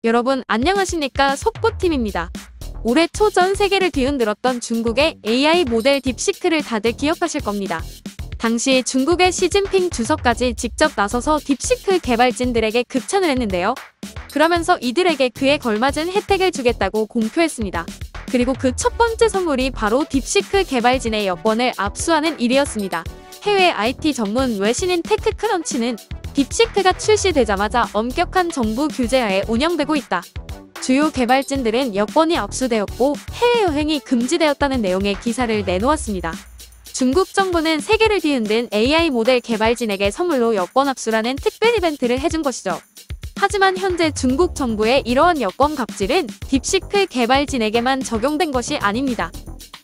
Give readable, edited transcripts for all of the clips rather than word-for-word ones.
여러분 안녕하십니까? 속보팀입니다. 올해 초 전 세계를 뒤흔들었던 중국의 AI 모델 딥시크를 다들 기억하실 겁니다. 당시 중국의 시진핑 주석까지 직접 나서서 딥시크 개발진들에게 극찬을 했는데요. 그러면서 이들에게 그에 걸맞은 혜택을 주겠다고 공표했습니다. 그리고 그 첫 번째 선물이 바로 딥시크 개발진의 여권을 압수하는 일이었습니다. 해외 IT 전문 외신인 테크크런치는 딥시크가 출시되자마자 엄격한 정부 규제하에 운영되고 있다. 주요 개발진들은 여권이 압수되었고 해외여행이 금지되었다는 내용의 기사를 내놓았습니다. 중국 정부는 세계를 뒤흔든 AI 모델 개발진에게 선물로 여권 압수라는 특별 이벤트를 해준 것이죠. 하지만 현재 중국 정부의 이러한 여권 갑질은 딥시크 개발진에게만 적용된 것이 아닙니다.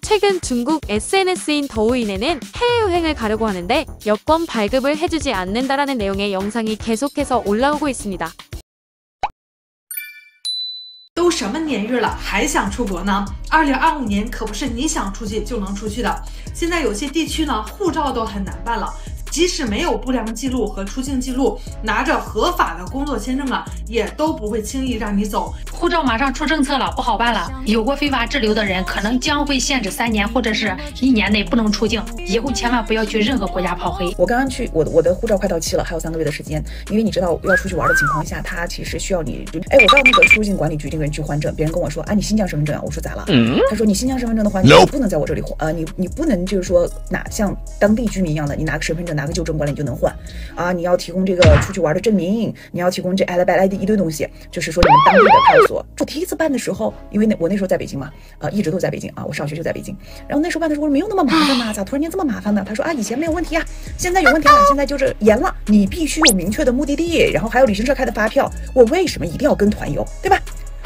최근 중국 SNS인 더우인에는 해외여행을 가려고 하는데 여권 발급을 해주지 않는다라는 내용의 영상이 계속해서 올라오고 있습니다. 都什么年日了，还想出国呢？2025年可不是你想出去就能出去的。现在有些地区呢，护照都很难办了。即使没有不良记录和出境记录，拿着合法的工作签证啊，也都不会轻易让你走。护照马上出政策了，不好办了。有过非法滞留的人，可能将会限制3年或者是1年内不能出境。以后千万不要去任何国家跑黑。我刚刚去，我的护照快到期了，还有3个月的时间。因为你知道要出去玩的情况下，他其实需要你，我到那个出入境管理局这个人去换证，别人跟我说，你新疆身份证啊，我说咋了？他说你新疆身份证的话，你不能在我这里换，你不能就是说像当地居民一样的，你拿个身份证，拿个旧证过来你就能换啊，你要提供这个出去玩的证明，你要提供这一堆东西，就是说你们当地的派出所。我第一次办的时候，因为我那时候在北京嘛，一直都在北京啊，我上学就在北京。然后那时候办的时候没有那么麻烦嘛，咋突然间这么麻烦呢？他说以前没有问题啊，现在有问题了，现在就是严了，你必须有明确的目的地，然后还有旅行社开的发票，我为什么一定要跟团游，对吧？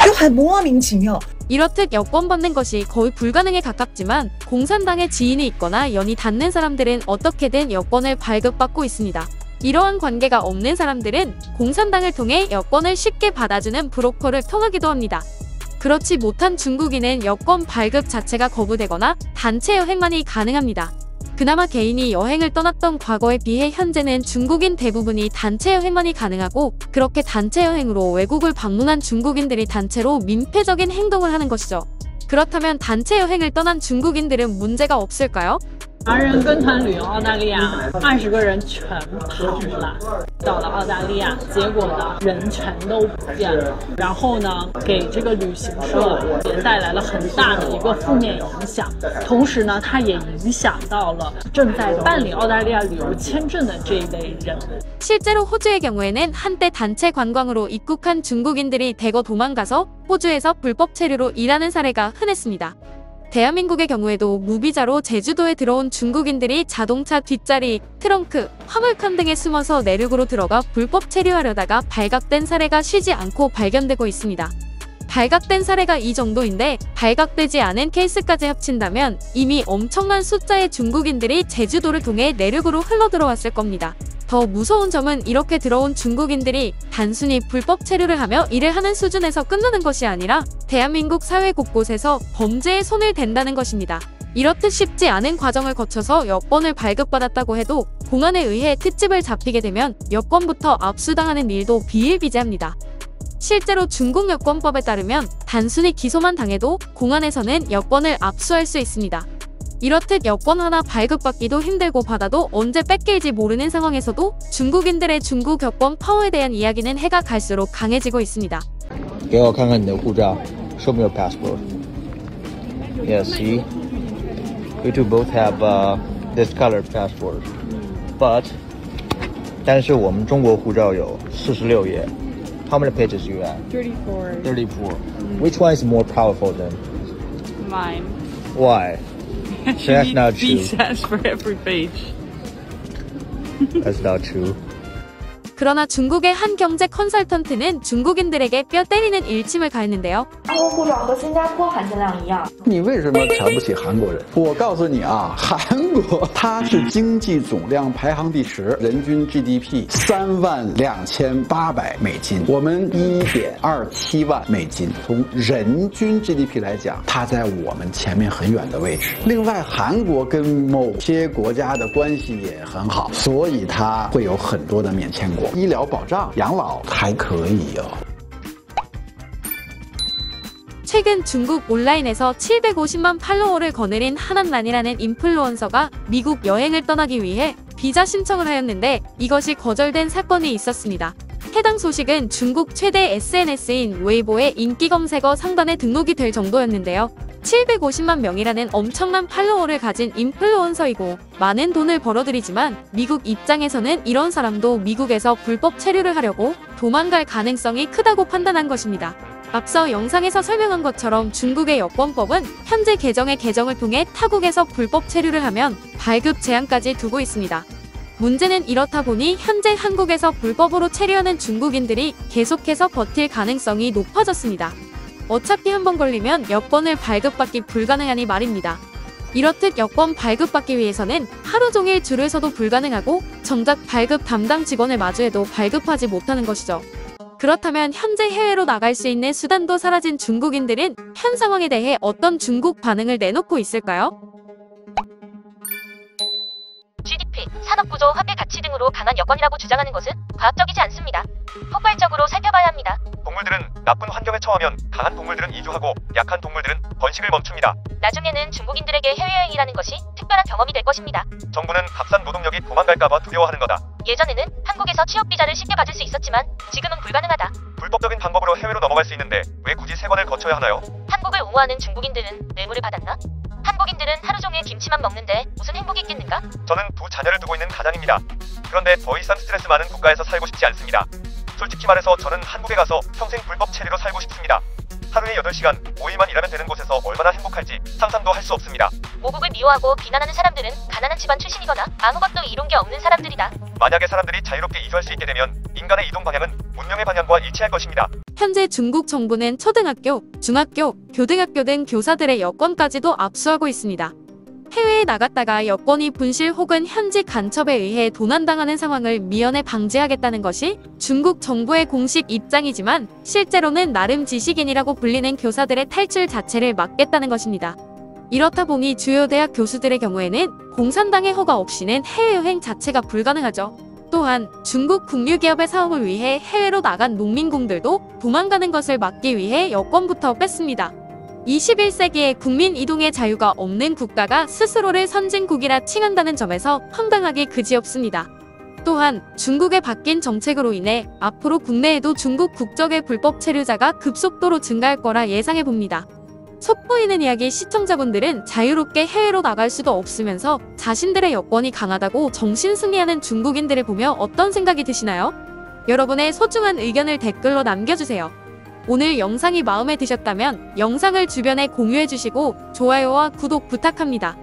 就很莫名其妙。 이렇듯 여권 받는 것이 거의 불가능에 가깝지만 공산당에 지인이 있거나 연이 닿는 사람들은 어떻게든 여권을 발급받고 있습니다. 이러한 관계가 없는 사람들은 공산당을 통해 여권을 쉽게 받아주는 브로커를 통하기도 합니다. 그렇지 못한 중국인은 여권 발급 자체가 거부되거나 단체 여행만이 가능합니다. 그나마 개인이 여행을 떠났던 과거에 비해 현재는 중국인 대부분이 단체 여행만이 가능하고 그렇게 단체 여행으로 외국을 방문한 중국인들이 단체로 민폐적인 행동을 하는 것이죠. 그렇다면 단체 여행을 떠난 중국인들은 문제가 없을까요? 华人跟团旅游澳大利亚，20个人全跑了，到了澳大利亚，结果呢人全都不见了，然后呢给这个旅行社也带来了很大的一个负面影响，同时呢它也影响到了正在办理澳大利亚旅游签证的这一类人。 실제로 호주의 경우에는 한때 단체 관광으로 입국한 중국인들이 대거 도망가서 호주에서 불법 체류로 일하는 사례가 흔했습니다. 대한민국의 경우에도 무비자로 제주도에 들어온 중국인들이 자동차 뒷자리, 트렁크, 화물칸 등에 숨어서 내륙으로 들어가 불법 체류하려다가 발각된 사례가 쉬지 않고 발견되고 있습니다. 발각된 사례가 이 정도인데 발각되지 않은 케이스까지 합친다면 이미 엄청난 숫자의 중국인들이 제주도를 통해 내륙으로 흘러들어왔을 겁니다. 더 무서운 점은 이렇게 들어온 중국인들이 단순히 불법 체류를 하며 일을 하는 수준에서 끝나는 것이 아니라 대한민국 사회 곳곳에서 범죄에 손을 댄다는 것입니다. 이렇듯 쉽지 않은 과정을 거쳐서 여권을 발급받았다고 해도 공안에 의해 특집을 잡히게 되면 여권부터 압수당하는 일도 비일비재합니다. 실제로 중국 여권법에 따르면 단순히 기소만 당해도 공안에서는 여권을 압수할 수 있습니다. 이렇듯 여권 하나 발급받기도 힘들고 받아도 언제 뺏길지 모르는 상황에서도 중국인들의 중국 여권 파워에 대한 이야기는 해가 갈수록 강해지고 있습니다. 给我看看你的护照 Show me your passport. Yes, see? We two both have this colored passport. But 但是我们中国护照有46页 How many pages do you have? 34. 34. Which one is more powerful than? Mine. Why? That's not true. Says for every page. That's not true. 그러나 중국의 한 경제 컨설턴트는 중국인들에게 뼈 때리는 일침을 가했는데요. 中国护照和新加坡含金量一样。你为什么瞧不起韩国人？我告诉你啊，韩国它是经济总量排行第10，人均 GDP 32800美金，我们1.27万美金。从人均 GDP 来讲，它在我们前面很远的位置。另外，韩国跟某些国家的关系也很好，所以它会有很多的免签国。医疗保障、养老还可以哦。 최근 중국 온라인에서 750만 팔로워를 거느린 하난란이라는 인플루언서가 미국 여행을 떠나기 위해 비자 신청을 하였는데 이것이 거절된 사건이 있었습니다. 해당 소식은 중국 최대 SNS인 웨이보의 인기 검색어 상단에 등록이 될 정도였는데요. 750만 명이라는 엄청난 팔로워를 가진 인플루언서이고 많은 돈을 벌어들이지만 미국 입장에서는 이런 사람도 미국에서 불법 체류를 하려고 도망갈 가능성이 크다고 판단한 것입니다. 앞서 영상에서 설명한 것처럼 중국의 여권법은 현재 개정의 개정을 통해 타국에서 불법 체류를 하면 발급 제한까지 두고 있습니다. 문제는 이렇다 보니 현재 한국에서 불법으로 체류하는 중국인들이 계속해서 버틸 가능성이 높아졌습니다. 어차피 한번 걸리면 여권을 발급받기 불가능하니 말입니다. 이렇듯 여권 발급받기 위해서는 하루 종일 줄을 서도 불가능하고 정작 발급 담당 직원을 마주해도 발급하지 못하는 것이죠. 그렇다면 현재 해외로 나갈 수 있는 수단도 사라진 중국인들은 현 상황에 대해 어떤 중국 반응을 내놓고 있을까요? GDP, 산업구조, 화폐 가치 등으로 강한 여건이라고 주장하는 것은 과학적이지 않습니다. 폭발적으로 살펴봐야 합니다. 동물들은 나쁜 환경에 처하면 강한 동물들은 이주하고 약한 동물들은 번식을 멈춥니다. 나중에는 중국인들에게 해외여행이라는 것이 특별한 경험이 될 것입니다. 정부는 값싼 노동력이 도망갈까봐 두려워하는 거다. 예전에는 한국에서 취업비자를 쉽게 받을 수 있었지만 지금은 불가능하다. 불법적인 방법으로 해외로 넘어갈 수 있는데 왜 굳이 세관을 거쳐야 하나요? 한국을 옹호하는 중국인들은 뇌물을 받았나? 한국인들은 하루 종일 김치만 먹는데 무슨 행복이 있겠는가? 저는 두 자녀를 두고 있는 가장입니다. 그런데 더 이상 스트레스 많은 국가에서 살고 싶지 않습니다. 솔직히 말해서 저는 한국에 가서 평생 불법 체류로 살고 싶습니다. 하루에 8시간, 5일만 일하면 되는 곳에서 얼마나 행복할지 상상도 할 수 없습니다. 모국을 미워하고 비난하는 사람들은 가난한 집안 출신이거나 아무것도 이룬 게 없는 사람들이다. 만약에 사람들이 자유롭게 이주할 수 있게 되면 인간의 이동 방향은 문명의 방향과 일치할 것입니다. 현재 중국 정부는 초등학교, 중학교, 교등학교 등 교사들의 여권까지도 압수하고 있습니다. 해외에 나갔다가 여권이 분실 혹은 현지 간첩에 의해 도난당하는 상황을 미연에 방지하겠다는 것이 중국 정부의 공식 입장이지만 실제로는 나름 지식인이라고 불리는 교사들의 탈출 자체를 막겠다는 것입니다. 이렇다 보니 주요 대학 교수들의 경우에는 공산당의 허가 없이는 해외여행 자체가 불가능하죠. 또한 중국 국유기업의 사업을 위해 해외로 나간 농민공들도 도망가는 것을 막기 위해 여권부터 뺐습니다. 21세기에 국민 이동의 자유가 없는 국가가 스스로를 선진국이라 칭한다는 점에서 황당하기 그지없습니다. 또한 중국의 바뀐 정책으로 인해 앞으로 국내에도 중국 국적의 불법 체류자가 급속도로 증가할 거라 예상해봅니다. 속보이는 이야기 시청자분들은 자유롭게 해외로 나갈 수도 없으면서 자신들의 여권이 강하다고 정신승리하는 중국인들을 보며 어떤 생각이 드시나요? 여러분의 소중한 의견을 댓글로 남겨주세요. 오늘 영상이 마음에 드셨다면 영상을 주변에 공유해주시고 좋아요와 구독 부탁합니다.